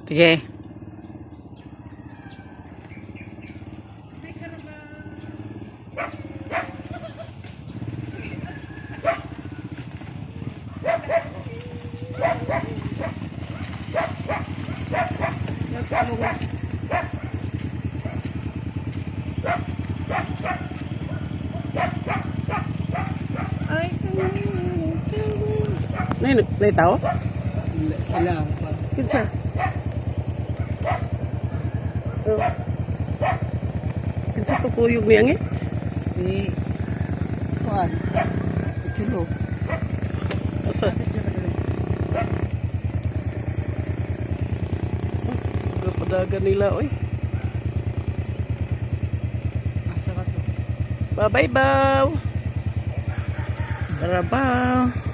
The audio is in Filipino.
Sige. Nay tao? Sila ang pa. Kinsa? Oh. Kinsa to kuyog niyang eh? Si Kuan. Chulog. Asa? Kapadagan nila, oy. Asa ka to? Bye-bye, Baw. Tara, Baw.